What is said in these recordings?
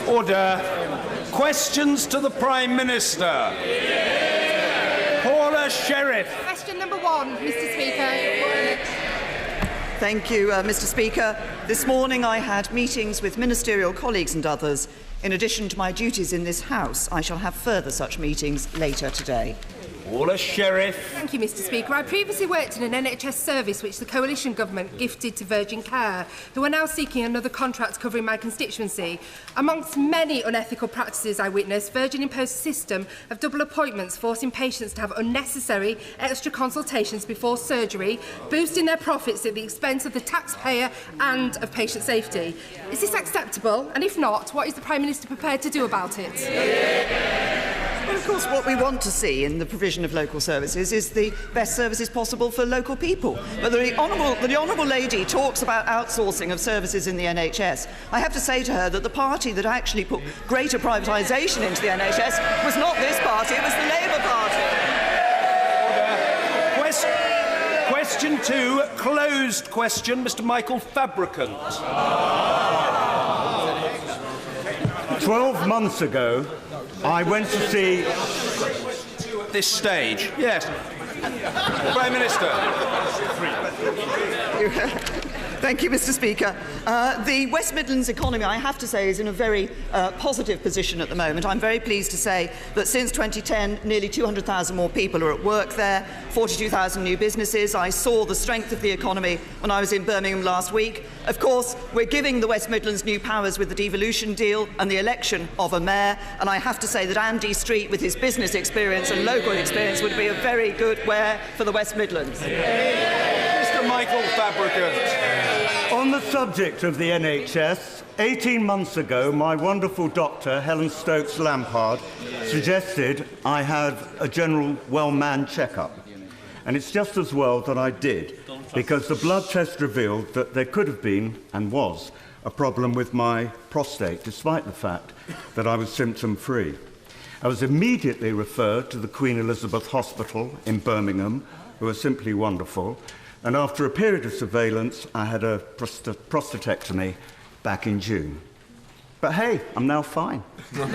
Order. Questions to the Prime Minister. Paula Sherriff. Question number 1, Mr. Speaker. Thank you, Mr. Speaker. This morning I had meetings with ministerial colleagues and others. In addition to my duties in this House, I shall have further such meetings later today. Paula Sherriff. Thank you, Mr. Speaker. I previously worked in an NHS service which the Coalition Government gifted to Virgin Care, who are now seeking another contract covering my constituency. Amongst many unethical practices I witnessed, Virgin imposed a system of double appointments, forcing patients to have unnecessary extra consultations before surgery, boosting their profits at the expense of the taxpayer and of patient safety. Is this acceptable? And if not, what is the Prime Minister prepared to do about it? Well, of course, what we want to see in the provision of local services is the best services possible for local people. But the Honourable Lady talks about outsourcing of services in the NHS. I have to say to her that the party that actually put greater privatisation into the NHS was not this party, it was the Labour Party. Order. Question 2, closed question, Mr. Michael Fabricant. 12 months ago, I went to see... This stage, yes. Prime Minister. Thank you, Mr. Speaker. The West Midlands economy, I have to say, is in a very positive position at the moment. I'm very pleased to say that since 2010, nearly 200,000 more people are at work there, 42,000 new businesses. I saw the strength of the economy when I was in Birmingham last week. Of course, we're giving the West Midlands new powers with the devolution deal and the election of a mayor, and I have to say that Andy Street, with his business experience and local experience, would be a very good mayor for the West Midlands. Mr. Michael Fabricant. On the subject of the NHS, 18 months ago, my wonderful doctor, Helen Stokes-Lampard, suggested I have a general well-manned checkup. And it's just as well that I did, because the blood test revealed that there could have been, and was, a problem with my prostate, despite the fact that I was symptom-free. I was immediately referred to the Queen Elizabeth Hospital in Birmingham, who are simply wonderful, and after a period of surveillance, I had a prostatectomy back in June. But hey, I'm now fine. But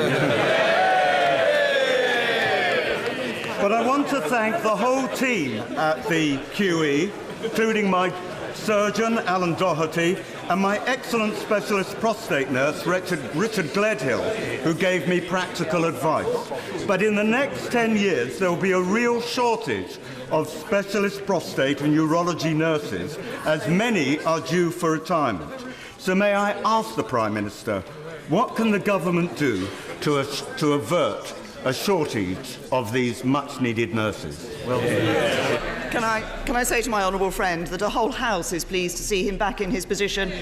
I want to thank the whole team at the QE, including my surgeon, Alan Doherty, and my excellent specialist prostate nurse, Richard Gledhill, who gave me practical advice. But in the next 10 years, there will be a real shortage of specialist prostate and urology nurses, as many are due for retirement. So may I ask the Prime Minister, what can the government do to avert a shortage of these much-needed nurses? Well, Can I say to my honourable friend that a whole House is pleased to see him back in his position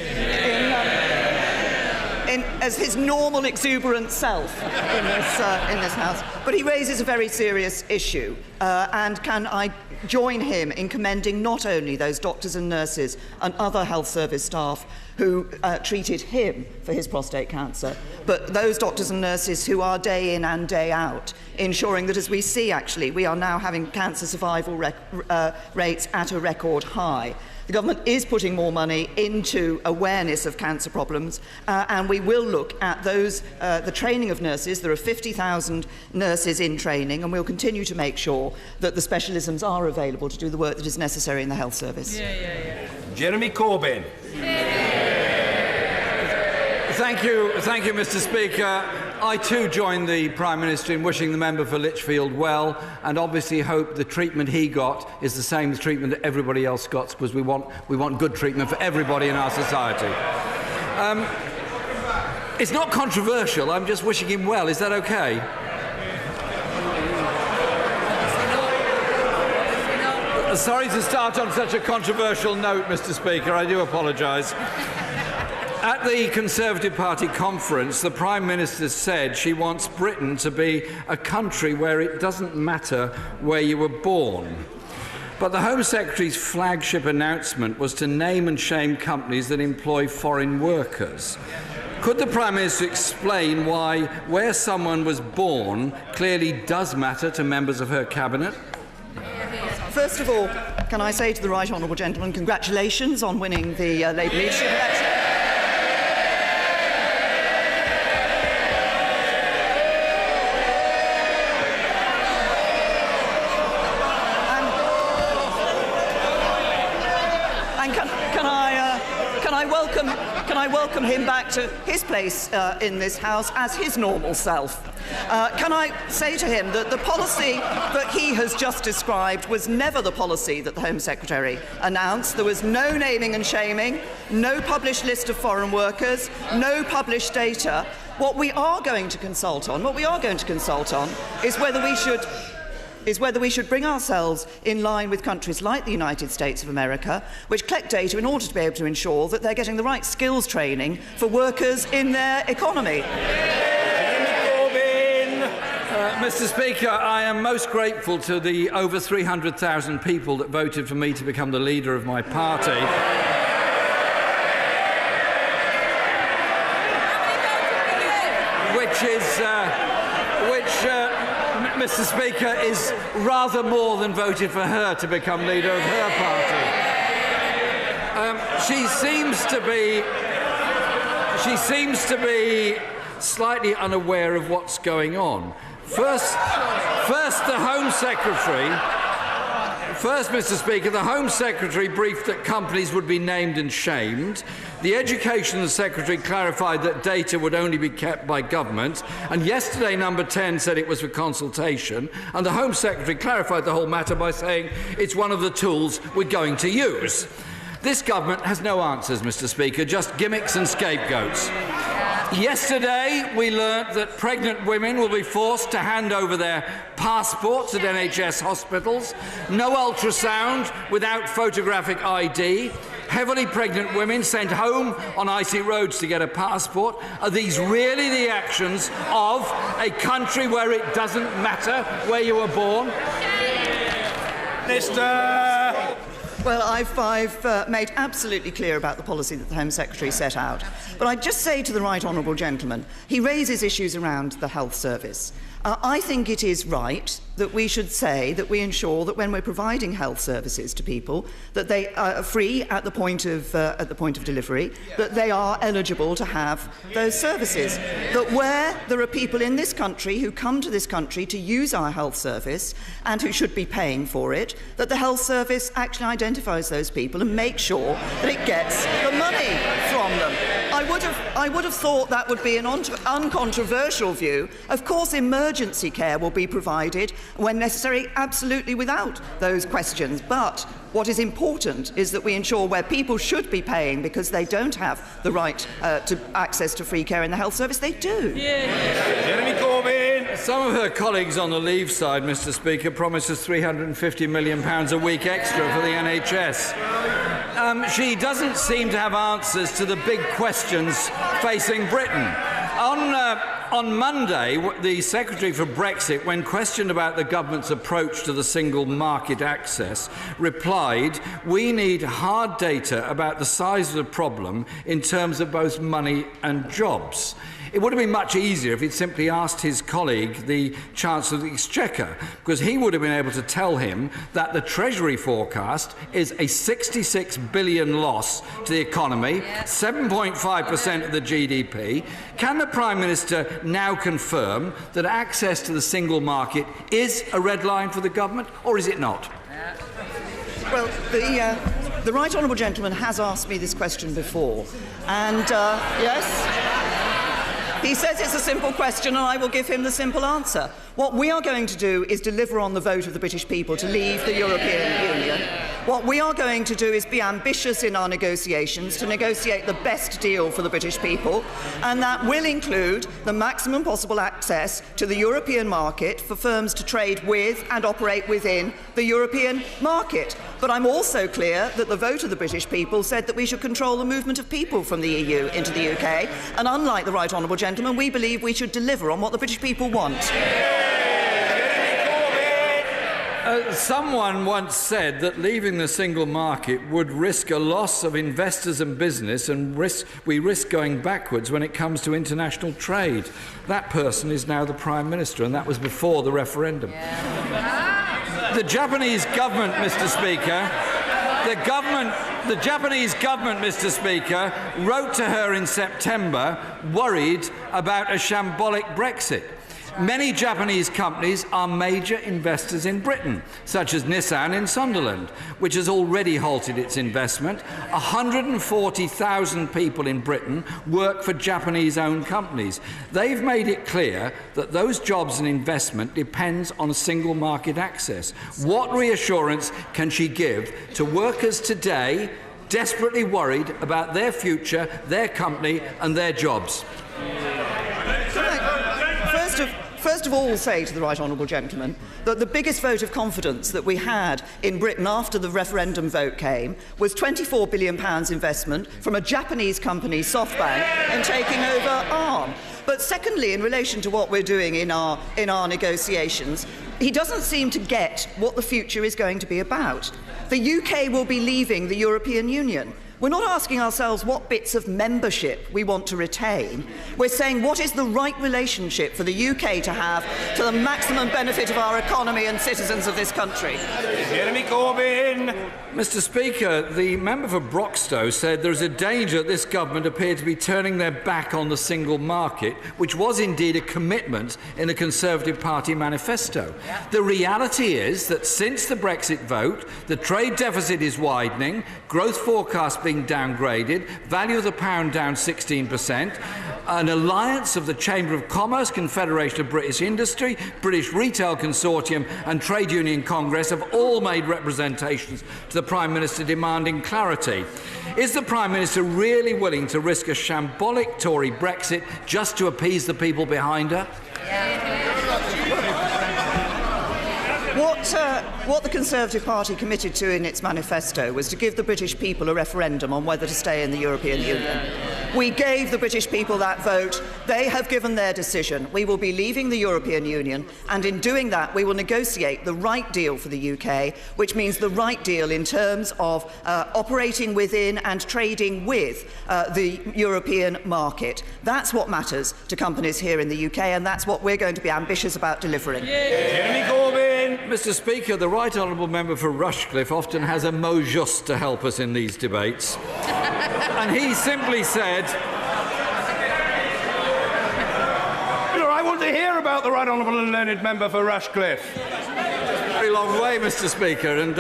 as his normal exuberant self in this House. But he raises a very serious issue, and can I join him in commending not only those doctors and nurses and other health service staff who treated him for his prostate cancer, but those doctors and nurses who are day in and day out ensuring that, as we see actually, we are now having cancer survival rates at a record high. The government is putting more money into awareness of cancer problems, and we will look at the training of nurses. There are 50,000 nurses in training, and we'll continue to make sure that the specialisms are available to do the work that is necessary in the health service. Jeremy Corbyn. Thank you, Mr. Speaker. I too join the Prime Minister in wishing the member for Lichfield well, and obviously hope the treatment he got is the same treatment that everybody else got, because we want good treatment for everybody in our society. It's not controversial. I'm just wishing him well. Is that okay? Sorry to start on such a controversial note, Mr. Speaker. I do apologise. At the Conservative Party conference, the Prime Minister said she wants Britain to be a country where it doesn't matter where you were born. But the Home Secretary's flagship announcement was to name and shame companies that employ foreign workers. Could the Prime Minister explain why where someone was born clearly does matter to members of her cabinet? First of all, can I say to the right honourable gentleman, congratulations on winning the Labour leadership election. I welcome him back to his place in this House as his normal self? Can I say to him that the policy that he has just described was never the policy that the Home Secretary announced? There was no naming and shaming, no published list of foreign workers, no published data. What we are going to consult on is whether we should bring ourselves in line with countries like the United States of America, which collect data in order to be able to ensure that they're getting the right skills training for workers in their economy. Mr. Speaker, I am most grateful to the over 300,000 people that voted for me to become the leader of my party. Mr. Speaker, is rather more than voted for her to become leader of her party. She seems to be slightly unaware of what's going on. First, the Home Secretary. First, Mr. Speaker, the Home Secretary briefed that companies would be named and shamed. The Education Secretary clarified that data would only be kept by government. And yesterday, Number 10 said it was for consultation. And the Home Secretary clarified the whole matter by saying it's one of the tools we're going to use. This government has no answers, Mr. Speaker, just gimmicks and scapegoats. Yesterday, we learnt that pregnant women will be forced to hand over their passports at NHS hospitals, no ultrasound without photographic ID, heavily pregnant women sent home on icy roads to get a passport. Are these really the actions of a country where it doesn't matter where you were born? Minister. Well, I've made absolutely clear about the policy that the Home Secretary set out. But I'd just say to the right honourable gentleman, he raises issues around the health service. I think it is right that we should say that we ensure that when we're providing health services to people, that they are free at the point of delivery, that they are eligible to have those services. That where there are people in this country who come to this country to use our health service and who should be paying for it, that the health service actually identifies those people and makes sure that it gets the money from them. I would have thought that would be an uncontroversial view. Of course, emergency care will be provided when necessary, absolutely without those questions. But what is important is that we ensure where people should be paying because they don't have the right to access to free care in the health service, they do. Jeremy Corbyn. Some of her colleagues on the Leave side, Mr. Speaker, promised us £350 million a week extra for the NHS. She doesn't seem to have answers to the big questions facing Britain. On Monday, the Secretary for Brexit, when questioned about the government's approach to the single market access, replied, "We need hard data about the size of the problem in terms of both money and jobs." It would have been much easier if he'd simply asked his colleague, the Chancellor of the Exchequer, because he would have been able to tell him that the Treasury forecast is a £66 billion loss to the economy, 7.5% of the GDP. Can the Prime Minister now confirm that access to the single market is a red line for the government, or is it not? Well, the right honourable gentleman has asked me this question before, and yes. He says it's a simple question, and I will give him the simple answer. What we are going to do is deliver on the vote of the British people to leave the European Union. What we are going to do is be ambitious in our negotiations to negotiate the best deal for the British people, and that will include the maximum possible access to the European market for firms to trade with and operate within the European market. But I'm also clear that the vote of the British people said that we should control the movement of people from the EU into the UK, and unlike the right honourable gentleman, we believe we should deliver on what the British people want. Someone once said that leaving the single market would risk a loss of investors and business, and we risk going backwards when it comes to international trade. That person is now the Prime Minister, and that was before the referendum. The Japanese government, Mr. Speaker, the Japanese government, Mr. Speaker, wrote to her in September worried about a shambolic Brexit. Many Japanese companies are major investors in Britain, such as Nissan in Sunderland, which has already halted its investment. 140,000 people in Britain work for Japanese-owned companies. They've made it clear that those jobs and investment depends on single market access. What reassurance can she give to workers today desperately worried about their future, their company and their jobs? First of all, say to the right honourable gentleman that the biggest vote of confidence that we had in Britain after the referendum vote came was £24 billion investment from a Japanese company, SoftBank, in taking over Arm. But secondly, in relation to what we're doing in our negotiations, he doesn't seem to get what the future is going to be about. The UK will be leaving the European Union. We're not asking ourselves what bits of membership we want to retain. We're saying what is the right relationship for the UK to have to the maximum benefit of our economy and citizens of this country. Jeremy Corbyn. Mr. Speaker, the member for Broxtowe said there is a danger that this government appear to be turning their back on the single market, which was indeed a commitment in the Conservative Party manifesto. The reality is that since the Brexit vote, the trade deficit is widening, growth forecasts being downgraded, value of the pound down 16%, an alliance of the Chamber of Commerce, Confederation of British Industry, British Retail Consortium and Trade Union Congress have all made representations to the Prime Minister demanding clarity. Is the Prime Minister really willing to risk a shambolic Tory Brexit just to appease the people behind her? What the Conservative Party committed to in its manifesto was to give the British people a referendum on whether to stay in the European Union. We gave the British people that vote. They have given their decision. We will be leaving the European Union, and in doing that, we will negotiate the right deal for the UK, which means the right deal in terms of operating within and trading with the European market. That's what matters to companies here in the UK, and that's what we're going to be ambitious about delivering. Jeremy Corbyn. Mr. Speaker, the Right Honourable Member for Rushcliffe often has a mot juste to help us in these debates. And he simply said, I want to hear about the Right Honourable and Learned Member for Rushcliffe. very long way, Mr. Speaker, and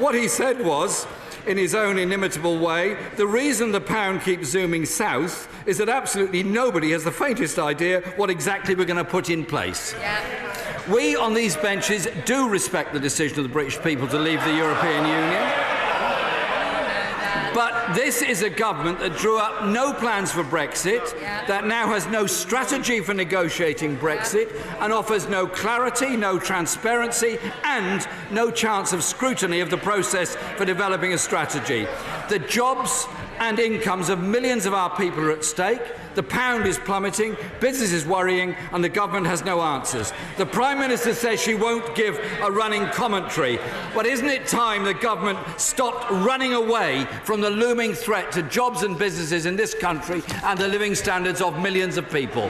what he said was, in his own inimitable way, the reason the pound keeps zooming south is that absolutely nobody has the faintest idea what exactly we're going to put in place. We on these benches do respect the decision of the British people to leave the European Union. But this is a government that drew up no plans for Brexit, that now has no strategy for negotiating Brexit, and offers no clarity, no transparency, and no chance of scrutiny of the process for developing a strategy. The jobs and incomes of millions of our people are at stake. The pound is plummeting, business is worrying, and the government has no answers. The Prime Minister says she won't give a running commentary. But isn't it time the government stopped running away from the looming threat to jobs and businesses in this country and the living standards of millions of people?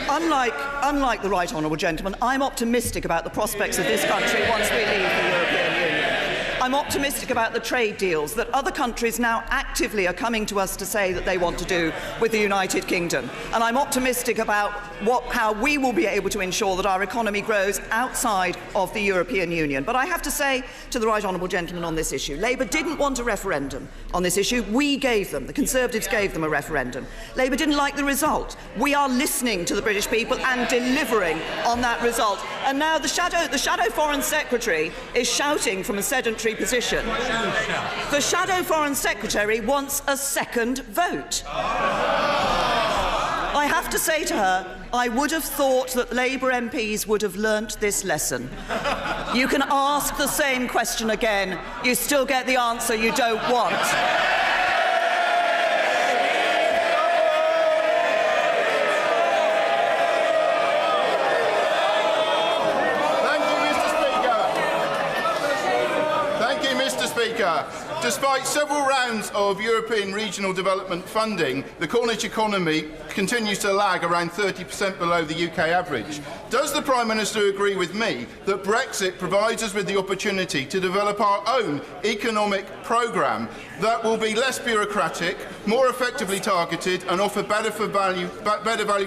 Unlike the Right Honourable Gentleman, I'm optimistic about the prospects of this country once we leave the European Union. I'm optimistic about the trade deals that other countries now actively are coming to us to say that they want to do with the United Kingdom. And I'm optimistic about how we will be able to ensure that our economy grows outside of the European Union. But I have to say to the Right Honourable Gentleman on this issue, Labour didn't want a referendum on this issue. We gave them, the Conservatives gave them a referendum. Labour didn't like the result. We are listening to the British people and delivering on that result. And now the Shadow Foreign Secretary is shouting from a sedentary position. The Shadow Foreign Secretary wants a second vote. I have to say to her, I would have thought that Labour MPs would have learnt this lesson. You can ask the same question again, you still get the answer you don't want. Despite several rounds of European regional development funding, the Cornish economy continues to lag around 30% below the UK average. Does the Prime Minister agree with me that Brexit provides us with the opportunity to develop our own economic programme that will be less bureaucratic, more effectively targeted and offer better value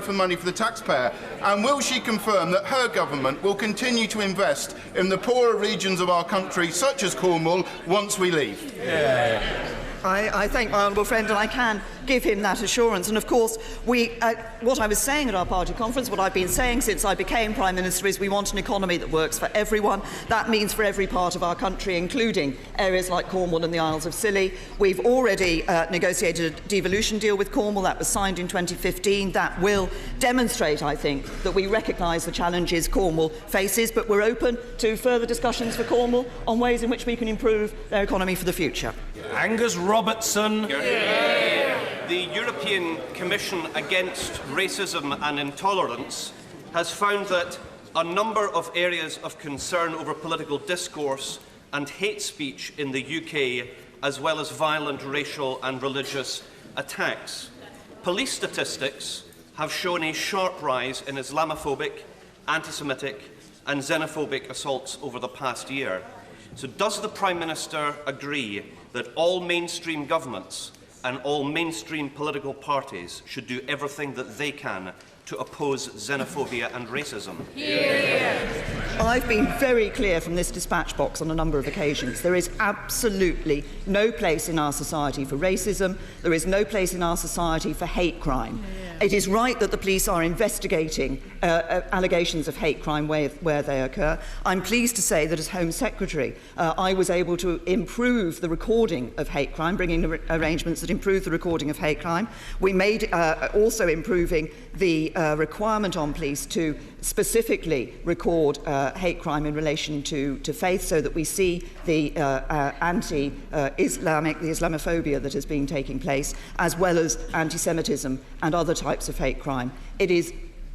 for money for the taxpayer? And will she confirm that her government will continue to invest in the poorer regions of our country, such as Cornwall, once we leave? I thank my honourable friend, and I can give him that assurance. And of course, what I was saying at our party conference, what I've been saying since I became Prime Minister, is we want an economy that works for everyone. That means for every part of our country, including areas like Cornwall and the Isles of Scilly. We've already negotiated a devolution deal with Cornwall. That was signed in 2015. That will demonstrate, I think, that we recognise the challenges Cornwall faces, but we're open to further discussions for Cornwall on ways in which we can improve their economy for the future. Angus Robertson. The European Commission Against Racism and Intolerance has found that a number of areas of concern over political discourse and hate speech in the UK, as well as violent racial and religious attacks. Police statistics have shown a sharp rise in Islamophobic, anti-Semitic and xenophobic assaults over the past year. So does the Prime Minister agree that all mainstream governments and all mainstream political parties should do everything that they can to oppose xenophobia and racism? I've been very clear from this dispatch box on a number of occasions. There is absolutely no place in our society for racism. There is no place in our society for hate crime. It is right that the police are investigating allegations of hate crime where they occur. I'm pleased to say that as Home Secretary, I was able to improve the recording of hate crime, bringing arrangements that improve the recording of hate crime. We made also improving the requirement on police to specifically record hate crime in relation to faith, so that we see the anti-Islamic, the Islamophobia that has been taking place, as well as anti-Semitism and other types of hate crime.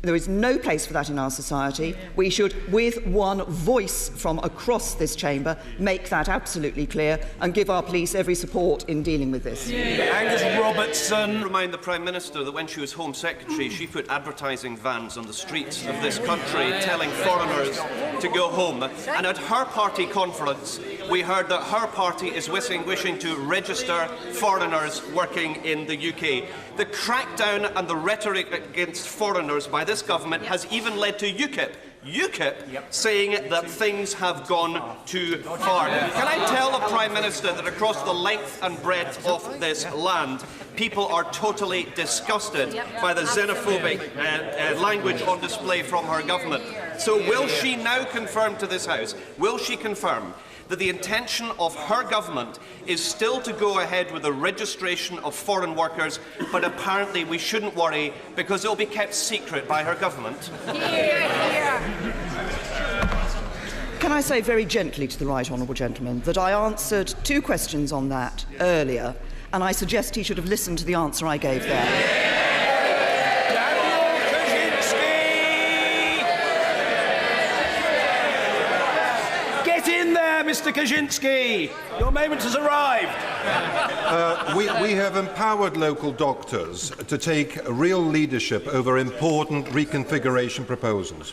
There is no place for that in our society. We should, with one voice from across this chamber, make that absolutely clear and give our police every support in dealing with this. Angus Robertson. Remind the Prime Minister that when she was Home Secretary, she put advertising vans on the streets of this country telling foreigners to go home. And at her party conference, we heard that her party is wishing to register foreigners working in the UK. The crackdown and the rhetoric against foreigners by this government has even led to UKIP saying that things have gone too far. Can I tell the Prime Minister that across the length and breadth of this land, people are totally disgusted by the xenophobic language on display from her government? So will she now confirm to this House, will she confirm that the intention of her government is still to go ahead with the registration of foreign workers, but apparently we shouldn't worry because it will be kept secret by her government? Can I say very gently to the right honourable gentleman that I answered 2 questions on that earlier, and I suggest he should have listened to the answer I gave there. Mr. Kaczynski, your moment has arrived. We have empowered local doctors to take real leadership over important reconfiguration proposals.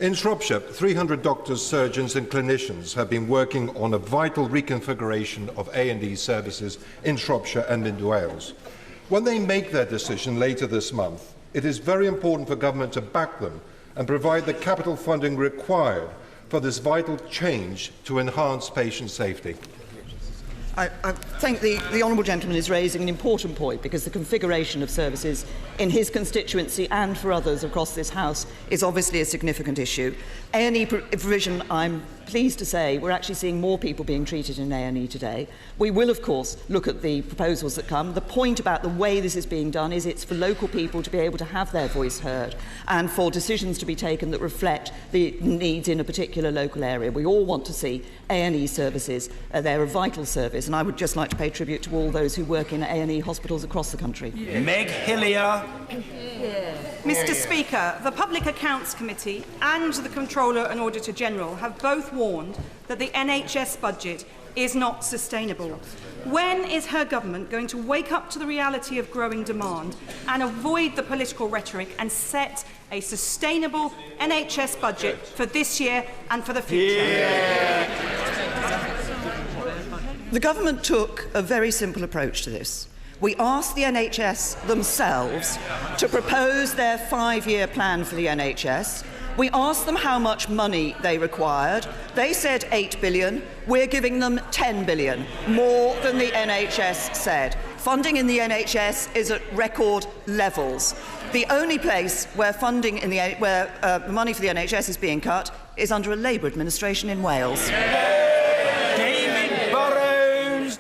In Shropshire, 300 doctors, surgeons and clinicians have been working on a vital reconfiguration of A&E services in Shropshire and in Wales. When they make their decision later this month, it is very important for government to back them and provide the capital funding required for this vital change to enhance patient safety. I think the honourable gentleman is raising an important point, because the configuration of services in his constituency and for others across this House is obviously a significant issue. A&E provision, I'm pleased to say, we're actually seeing more people being treated in A&E today. We will, of course, look at the proposals that come. The point about the way this is being done is it's for local people to be able to have their voice heard and for decisions to be taken that reflect the needs in a particular local area. We all want to see A&E services. They're a vital service, and I would just like to pay tribute to all those who work in A&E hospitals across the country. Meg Hillier. Mr. Speaker, the Public Accounts Committee and the Controller and Auditor General have both warned that the NHS budget is not sustainable. When is her government going to wake up to the reality of growing demand and avoid the political rhetoric and set a sustainable NHS budget for this year and for the future? The government took a very simple approach to this. We asked the NHS themselves to propose their 5-year plan for the NHS. We asked them how much money they required. They said 8 billion. We're giving them 10 billion, more than the NHS said. Funding in the NHS is at record levels. The only place where funding in the money for the NHS is being cut is under a Labour administration in Wales. David Burrows.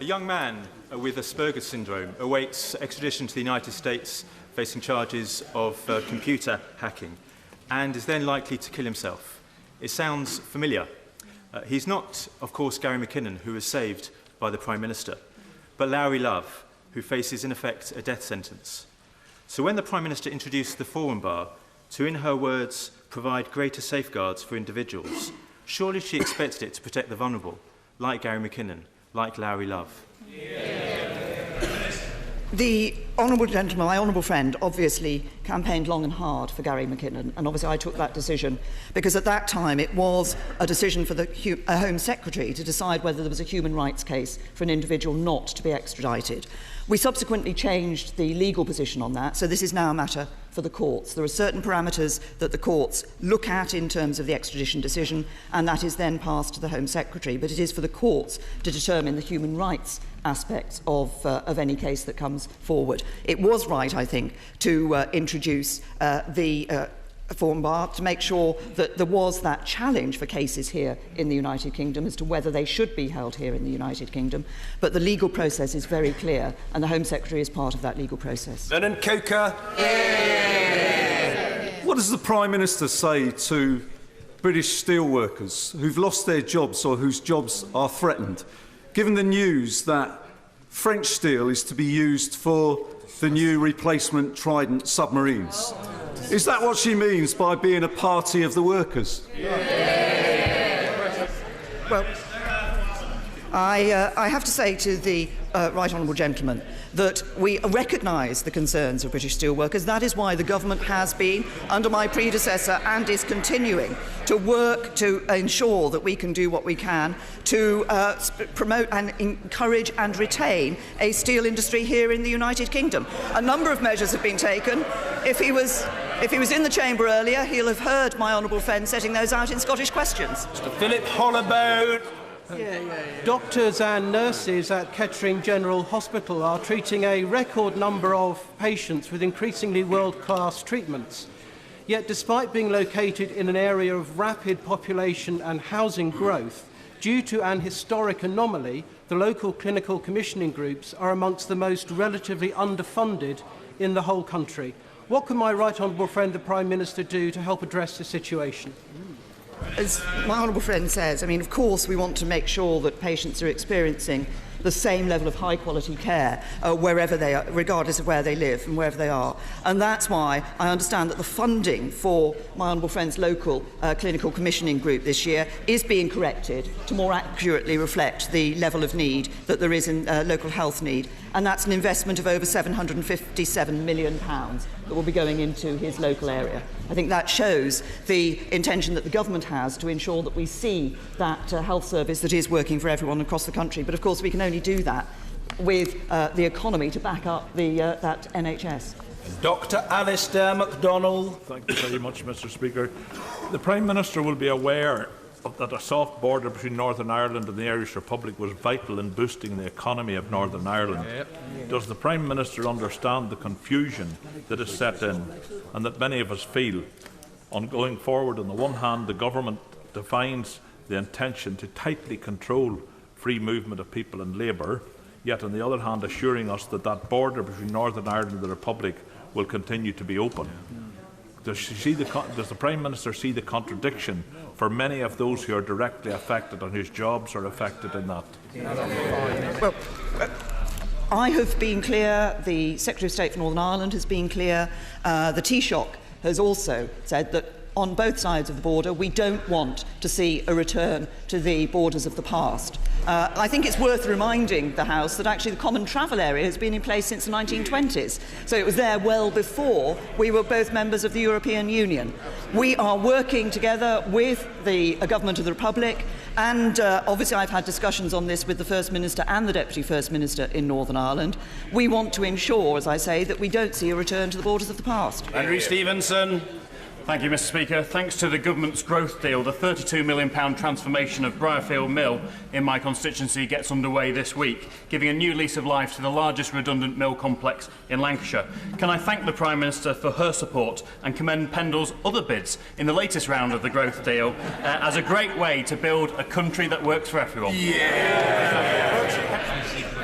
A young man with Asperger's syndrome awaits extradition to the United States facing charges of computer hacking and is then likely to kill himself. It sounds familiar. He's not, of course, Gary McKinnon, who was saved by the Prime Minister, but Larry Love, who faces, in effect, a death sentence. So when the Prime Minister introduced the Forum Bar to, in her words, provide greater safeguards for individuals, surely she expected it to protect the vulnerable, like Gary McKinnon, like Larry Love. The honourable gentleman, my honourable friend, obviously campaigned long and hard for Gary McKinnon, and obviously I took that decision because at that time it was a decision for the Home Secretary to decide whether there was a human rights case for an individual not to be extradited. We subsequently changed the legal position on that, so this is now a matter for the courts. There are certain parameters that the courts look at in terms of the extradition decision, and that is then passed to the Home Secretary, but it is for the courts to determine the human rights aspects of any case that comes forward. It was right, I think, to introduce the Forum Bar to make sure that there was that challenge for cases here in the United Kingdom as to whether they should be held here in the United Kingdom. But the legal process is very clear, and the Home Secretary is part of that legal process. Lennon Coker. What does the Prime Minister say to British steelworkers who've lost their jobs or whose jobs are threatened, given the news that French steel is to be used for the new replacement Trident submarines? Is that what she means by being a party of the workers? Well, I have to say to the right honourable gentleman that we recognise the concerns of British steelworkers. That is why the government has been, under my predecessor, and is continuing to work to ensure that we can do what we can to promote and encourage and retain a steel industry here in the United Kingdom. A number of measures have been taken. If he was in the chamber earlier, he'll have heard my honourable friend setting those out in Scottish Questions. Mr. Philip Holloway. Doctors and nurses at Kettering General Hospital are treating a record number of patients with increasingly world-class treatments. Yet, despite being located in an area of rapid population and housing growth, due to an historic anomaly, the local clinical commissioning groups are amongst the most relatively underfunded in the whole country. What can my right honourable friend, the Prime Minister, do to help address the situation? As my honourable friend says, I mean, of course we want to make sure that patients are experiencing the same level of high-quality care wherever they are, regardless of where they live and wherever they are. And that's why I understand that the funding for my honourable friend's local clinical commissioning group this year is being corrected to more accurately reflect the level of need that there is in local health need. And that's an investment of over £757 million that will be going into his local area. I think that shows the intention that the government has to ensure that we see that health service that is working for everyone across the country. But of course we can only do that with the economy to back up that NHS. Dr. Alistair MacDonald. Thank you very much, Mr. Speaker. The Prime Minister will be aware that a soft border between Northern Ireland and the Irish Republic was vital in boosting the economy of Northern Ireland. Does the Prime Minister understand the confusion that is set in and that many of us feel? On going forward, on the one hand, the government defines the intention to tightly control free movement of people and labour, yet on the other hand assuring us that that border between Northern Ireland and the Republic will continue to be open. Does the Prime Minister see the contradiction for many of those who are directly affected and whose jobs are affected in that? Well, I have been clear, the Secretary of State for Northern Ireland has been clear, the Taoiseach has also said that on both sides of the border. We don't want to see a return to the borders of the past. I think it's worth reminding the House that actually the Common Travel Area has been in place since the 1920s. So it was there well before we were both members of the European Union. We are working together with the Government of the Republic, and obviously I've had discussions on this with the First Minister and the Deputy First Minister in Northern Ireland. We want to ensure, as I say, that we don't see a return to the borders of the past. Andrew Stevenson. Thank you, Mr. Speaker. Thanks to the government's growth deal, the £32 million transformation of Briarfield Mill in my constituency gets underway this week, giving a new lease of life to the largest redundant mill complex in Lancashire. Can I thank the Prime Minister for her support and commend Pendle's other bids in the latest round of the growth deal as a great way to build a country that works for everyone?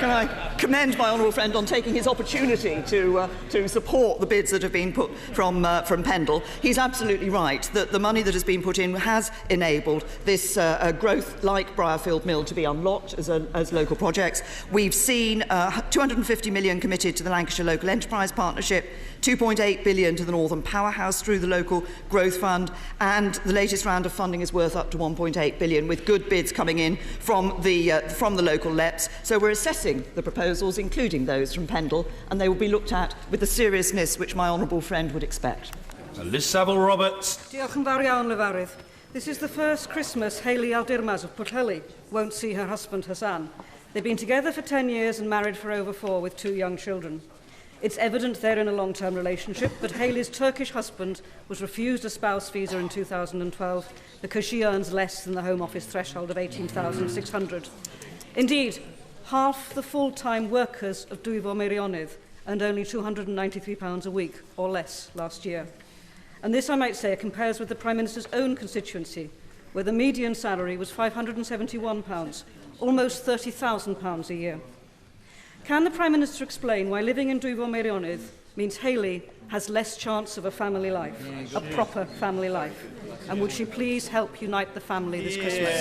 Can I commend my honourable friend on taking his opportunity to support the bids that have been put from Pendle. He's absolutely right that the money that has been put in has enabled this growth like Briarfield Mill to be unlocked as local projects. We've seen £250 million committed to the Lancashire Local Enterprise Partnership, £2.8 billion to the Northern Powerhouse through the Local Growth Fund, and the latest round of funding is worth up to £1.8 billion, with good bids coming in from the local LEPs. So we're assessing the proposals, including those from Pendle, and they will be looked at with the seriousness which my honourable friend would expect. Liz Saville-Roberts. Diolch yn fawr iawn, Lefarydd. This is the first Christmas Hayley Aldirmaz of Pwllheli won't see her husband Hassan. They've been together for 10 years and married for over 4 with 2 young children. It's evident they're in a long-term relationship, but Hayley's Turkish husband was refused a spouse visa in 2012 because she earns less than the Home Office threshold of £18,600. Indeed, half the full-time workers of Dwyfor Meirionnydd earned only £293 a week, or less, last year. And this, I might say, compares with the Prime Minister's own constituency, where the median salary was £571, almost £30,000 a year. Can the Prime Minister explain why living in Dwyfor Meirionnydd means Hayley has less chance of a family life, a proper family life? And would she please help unite the family this Christmas?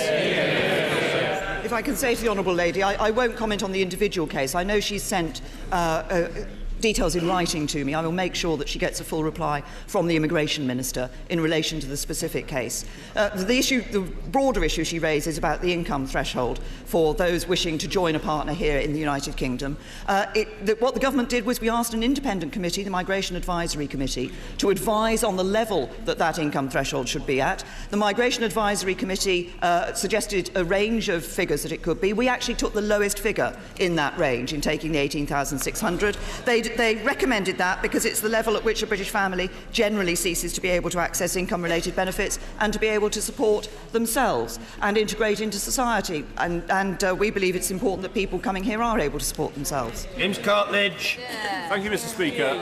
If I can say to the Honourable Lady, I won't comment on the individual case. I know she's sent details in writing to me. I will make sure that she gets a full reply from the Immigration Minister in relation to the specific case. The broader issue she raises about the income threshold for those wishing to join a partner here in the United Kingdom. What the government did was we asked an independent committee, the Migration Advisory Committee, to advise on the level that income threshold should be at. The Migration Advisory Committee suggested a range of figures that it could be. We actually took the lowest figure in that range in taking the 18,600. They recommended that because it's the level at which a British family generally ceases to be able to access income-related benefits and to be able to support themselves and integrate into society. And we believe it's important that people coming here are able to support themselves. James Cartledge. Thank you, Mr. Speaker.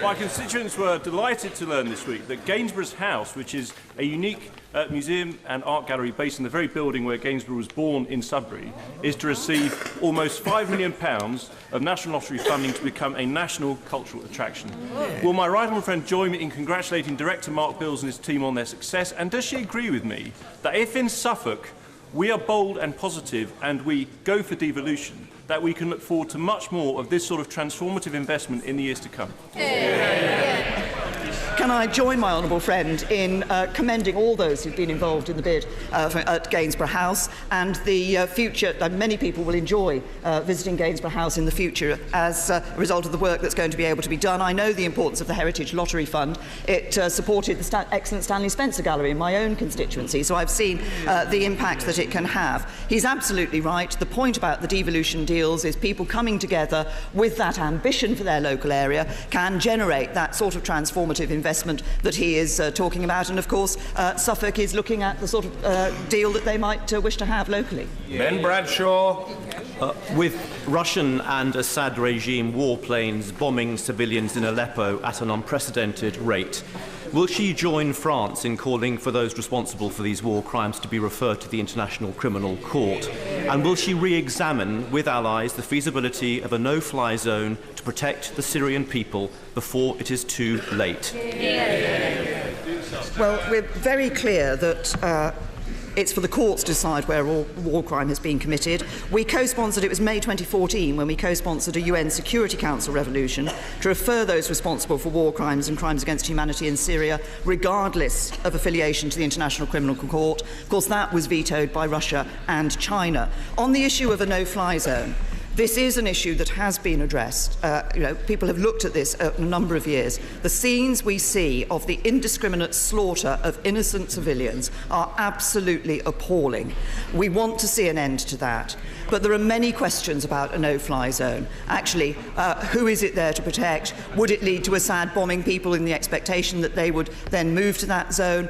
My constituents were delighted to learn this week that Gainsborough's House, which is a unique museum and art gallery based in the very building where Gainsborough was born in Sudbury, is to receive almost £5 million of National Lottery funding to become a national cultural attraction. Will my right honourable friend join me in congratulating Director Mark Bills and his team on their success? And does she agree with me that if in Suffolk we are bold and positive and we go for devolution, that we can look forward to much more of this sort of transformative investment in the years to come? Can I join my honourable friend in commending all those who've been involved in the bid at Gainsborough House, and the future. Many people will enjoy visiting Gainsborough House in the future as a result of the work that's going to be able to be done. I know the importance of the Heritage Lottery Fund. It supported the excellent Stanley Spencer Gallery in my own constituency, so I've seen the impact that it can have. He's absolutely right. The point about the devolution deals is people coming together with that ambition for their local area can generate that sort of transformative investment that he is talking about, and of course Suffolk is looking at the sort of deal that they might wish to have locally. Ben Bradshaw. With Russian and Assad regime warplanes bombing civilians in Aleppo at an unprecedented rate, will she join France in calling for those responsible for these war crimes to be referred to the International Criminal Court? And will she re-examine with allies the feasibility of a no-fly zone to protect the Syrian people before it is too late? Well, we're very clear that It's for the courts to decide where war crime has been committed. We co-sponsored, it was May 2014, when we co-sponsored a UN Security Council resolution to refer those responsible for war crimes and crimes against humanity in Syria, regardless of affiliation to the International Criminal Court. Of course, that was vetoed by Russia and China. On the issue of a no-fly zone, this is an issue that has been addressed. People have looked at this a number of years. The scenes we see of the indiscriminate slaughter of innocent civilians are absolutely appalling. We want to see an end to that. But there are many questions about a no-fly zone. Actually, who is it there to protect? Would it lead to Assad bombing people in the expectation that they would then move to that zone?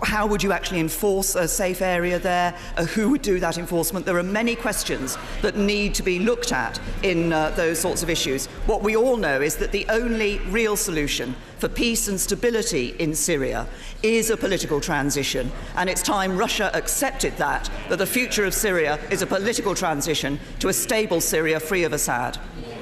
How would you actually enforce a safe area there? Who would do that enforcement? There are many questions that need to be looked at in those sorts of issues. What we all know is that the only real solution for peace and stability in Syria is a political transition, and it's time Russia accepted that the future of Syria is a political transition to a stable Syria free of Assad.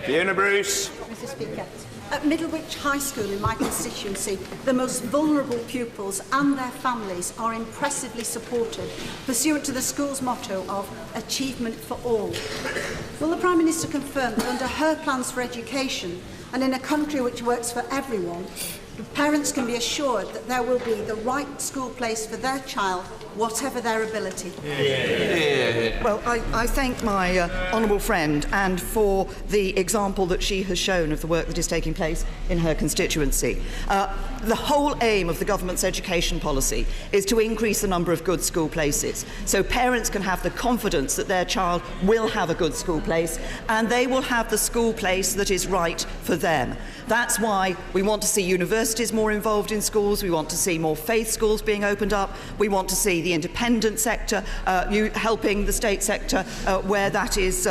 Fiona Bruce. Mr. Speaker. At Middlewich High School in my constituency, the most vulnerable pupils and their families are impressively supported, pursuant to the school's motto of achievement for all. Will the Prime Minister confirm that under her plans for education, and in a country which works for everyone, parents can be assured that there will be the right school place for their child, whatever their ability? Well, I thank my honourable friend and for the example that she has shown of the work that is taking place in her constituency. The whole aim of the government's education policy is to increase the number of good school places, so parents can have the confidence that their child will have a good school place and they will have the school place that is right for them. That's why we want to see universities more involved in schools, we want to see more faith schools being opened up, we want to see the independent sector helping the state sector where that is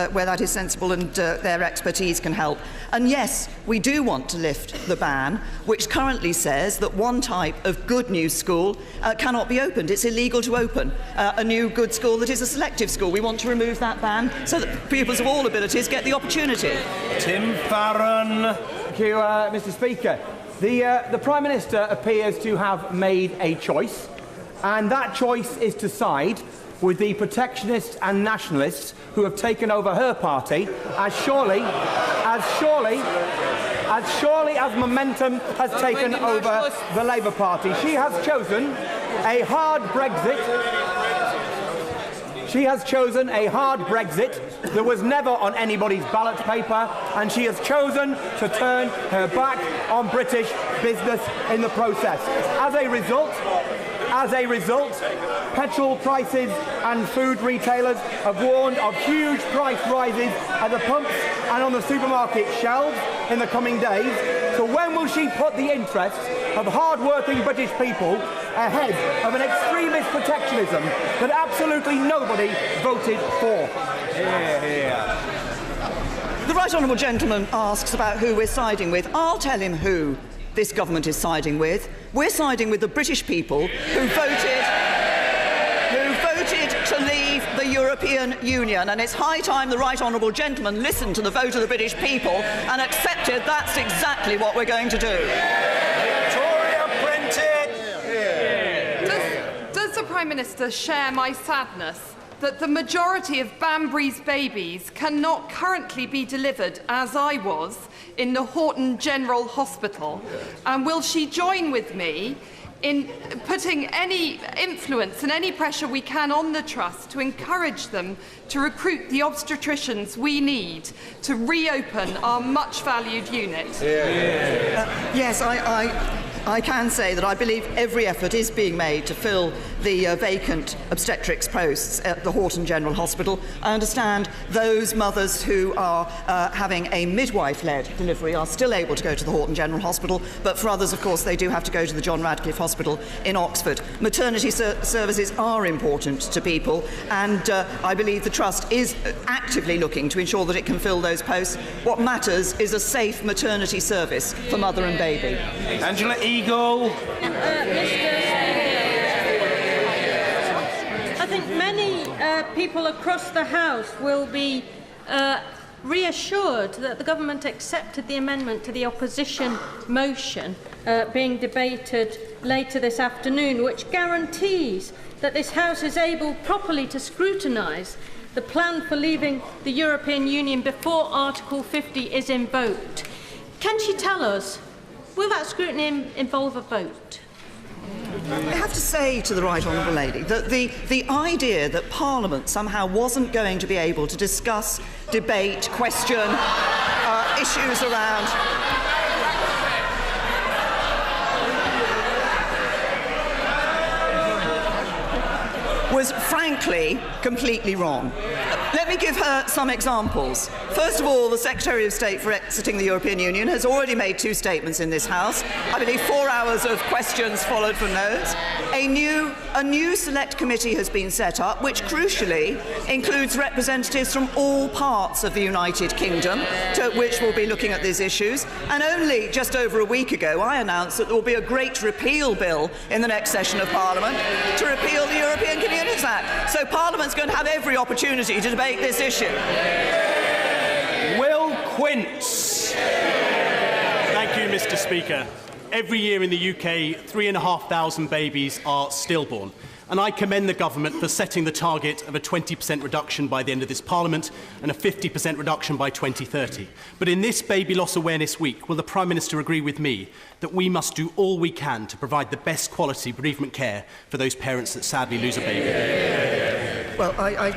sensible and their expertise can help. And yes, we do want to lift the ban, which currently says that one type of good new school cannot be opened. It's illegal to open a new good school that is a selective school. We want to remove that ban so that pupils of all abilities get the opportunity. Tim Farron. Thank you, Mr. Speaker. The Prime Minister appears to have made a choice, and that choice is to side with the protectionists and nationalists who have taken over her party as surely as Momentum has taken over the Labour Party. She has chosen a hard Brexit. She has chosen a hard Brexit that was never on anybody's ballot paper, and she has chosen to turn her back on British business in the process. As a result, petrol prices and food retailers have warned of huge price rises at the pumps and on the supermarket shelves in the coming days. So when will she put the interests of hard-working British people ahead of an extremist protectionism that absolutely nobody voted for? The Right Honourable Gentleman asks about who we're siding with. I'll tell him who this government is siding with. We're siding with the British people who voted to leave the European Union, and it's high time the Right Honourable Gentleman listened to the vote of the British people and accepted that's exactly what we're going to do. Victoria Prentis. Does the Prime Minister share my sadness that the majority of Banbury's babies cannot currently be delivered, as I was, in the Horton General Hospital? And will she join with me in putting any influence and any pressure we can on the Trust to encourage them to recruit the obstetricians we need to reopen our much-valued unit? Yes, I can say that I believe every effort is being made to fill the vacant obstetrics posts at the Horton General Hospital. I understand those mothers who are having a midwife-led delivery are still able to go to the Horton General Hospital, but for others, of course, they do have to go to the John Radcliffe Hospital in Oxford. Maternity services are important to people, and I believe the Trust is actively looking to ensure that it can fill those posts. What matters is a safe maternity service for mother and baby. Angela Eagle. I think many people across the House will be reassured that the government accepted the amendment to the opposition motion being debated later this afternoon, which guarantees that this House is able properly to scrutinise the plan for leaving the European Union before Article 50 is invoked. Can she tell us, will that scrutiny involve a vote? I have to say to the Right Honourable Lady that the idea that Parliament somehow wasn't going to be able to discuss, debate, question issues around was frankly completely wrong. Let me give her some examples. First of all, the Secretary of State for exiting the European Union has already made 2 statements in this House. I believe 4 hours of questions followed from those. A new select committee has been set up, which crucially includes representatives from all parts of the United Kingdom, which will be looking at these issues. And only just over a week ago, I announced that there will be a great repeal bill in the next session of Parliament to repeal the European Communities Act. So Parliament's going to have every opportunity to debate this issue. Will Quince. Thank you, Mr. Speaker. Every year in the UK, 3,500 babies are stillborn. And I commend the government for setting the target of a 20% reduction by the end of this Parliament and a 50% reduction by 2030. But in this Baby Loss Awareness Week, will the Prime Minister agree with me that we must do all we can to provide the best quality bereavement care for those parents that sadly lose a baby? Well, I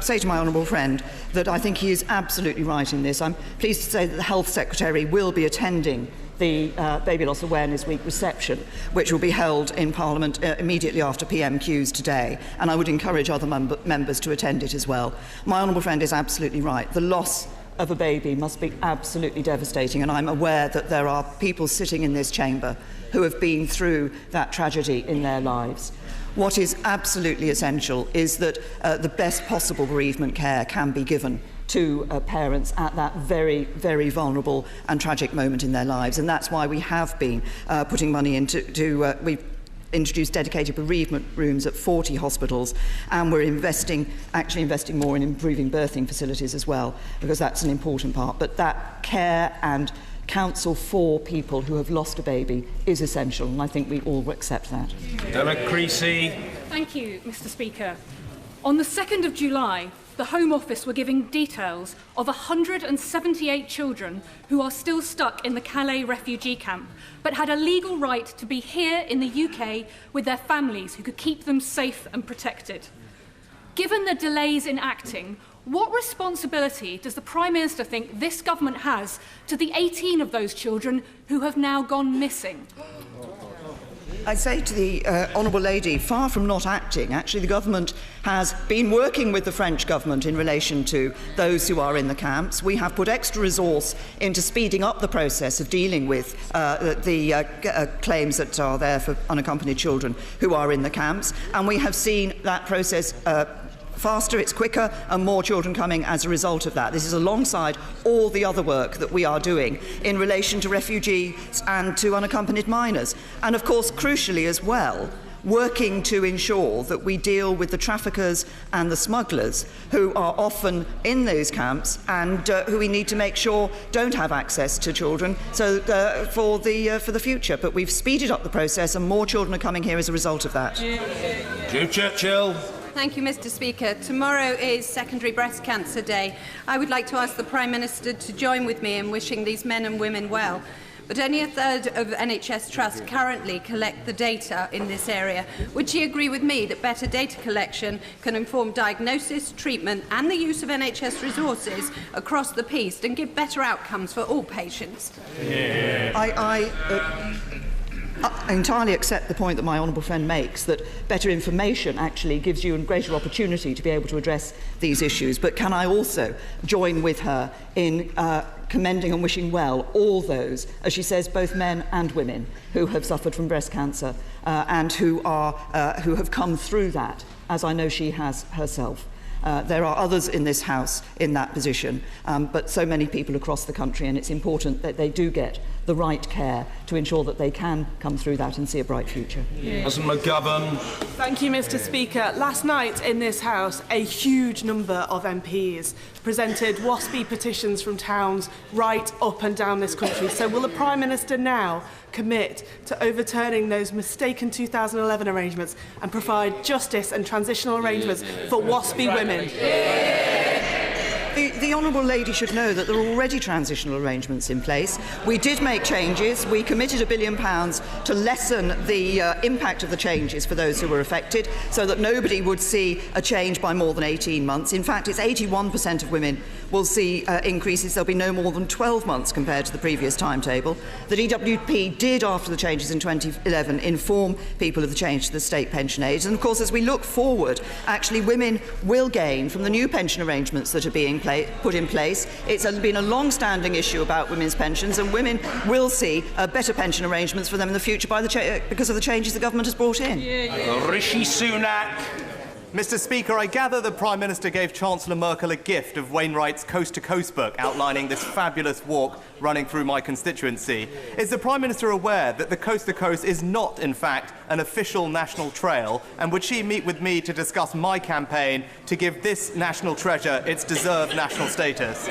say to my honourable friend that I think he is absolutely right in this. I'm pleased to say that the Health Secretary will be attending the Baby Loss Awareness Week reception, which will be held in Parliament immediately after PMQs today, and I would encourage other members to attend it as well. My honourable friend is absolutely right. The loss of a baby must be absolutely devastating, and I'm aware that there are people sitting in this chamber who have been through that tragedy in their lives. What is absolutely essential is that the best possible bereavement care can be given to parents at that very, very vulnerable and tragic moment in their lives. And that's why we have been putting money into we've introduced dedicated bereavement rooms at 40 hospitals, and we're actually investing more in improving birthing facilities as well, because that's an important part. But that care and counsel for people who have lost a baby is essential, and I think we all accept that. Derek Creasy. Thank you, Mr. Speaker. On the 2nd of July, the Home Office were giving details of 178 children who are still stuck in the Calais refugee camp, but had a legal right to be here in the UK with their families who could keep them safe and protected. Given the delays in acting, what responsibility does the Prime Minister think this government has to the 18 of those children who have now gone missing? I say to the Honourable Lady, far from not acting, actually the government has been working with the French government in relation to those who are in the camps. We have put extra resource into speeding up the process of dealing with the claims that are there for unaccompanied children who are in the camps, and we have seen that process faster, it's quicker, and more children coming as a result of that. This is alongside all the other work that we are doing in relation to refugees and to unaccompanied minors. And of course, crucially as well, working to ensure that we deal with the traffickers and the smugglers who are often in those camps and who we need to make sure don't have access to children for the future. But we've speeded up the process and more children are coming here as a result of that. Joe Churchill. Thank you, Mr. Speaker. Tomorrow is Secondary Breast Cancer Day. I would like to ask the Prime Minister to join with me in wishing these men and women well. But only a third of NHS trusts currently collect the data in this area. Would she agree with me that better data collection can inform diagnosis, treatment and the use of NHS resources across the piece and give better outcomes for all patients? Yeah. I entirely accept the point that my honourable friend makes, that better information actually gives you a greater opportunity to be able to address these issues. But can I also join with her in commending and wishing well all those, as she says, both men and women who have suffered from breast cancer and who have come through that, as I know she has herself. There are others in this House in that position, but so many people across the country, and it's important that they do get the right care to ensure that they can come through that and see a bright future. Cousin McGovern. Thank you, Mr. Speaker. Last night in this House, a huge number of MPs presented WASPy petitions from towns right up and down this country. So will the Prime Minister now commit to overturning those mistaken 2011 arrangements and provide justice and transitional arrangements for WASPy women? The Honourable Lady should know that there are already transitional arrangements in place. We did make changes. We committed £1 billion to lessen the impact of the changes for those who were affected so that nobody would see a change by more than 18 months. In fact, it's 81% of women will see increases. There'll be no more than 12 months compared to the previous timetable. The DWP did, after the changes in 2011, inform people of the change to the state pension age. And of course, as we look forward, actually women will gain from the new pension arrangements that are being put in place. It's been a long-standing issue about women's pensions, and women will see better pension arrangements for them in the future because of the changes the government has brought in. Rishi Sunak. Mr. Speaker, I gather the Prime Minister gave Chancellor Merkel a gift of Wainwright's Coast to Coast book outlining this fabulous walk running through my constituency. Is the Prime Minister aware that the Coast to Coast is not, in fact, an official national trail? And would she meet with me to discuss my campaign to give this national treasure its deserved national status?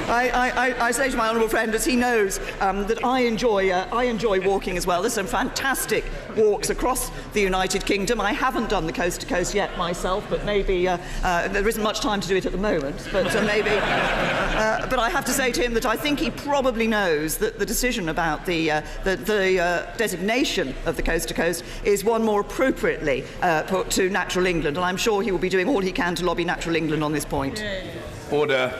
I say to my honourable friend, as he knows, that I enjoy walking as well. There's some fantastic walks across the United Kingdom. I haven't done the coast to coast yet myself, but maybe there isn't much time to do it at the moment. But maybe. But I have to say to him that I think he probably knows that the decision about the designation of the coast to coast is one more appropriately put to Natural England, and I'm sure he will be doing all he can to lobby Natural England on this point. Order.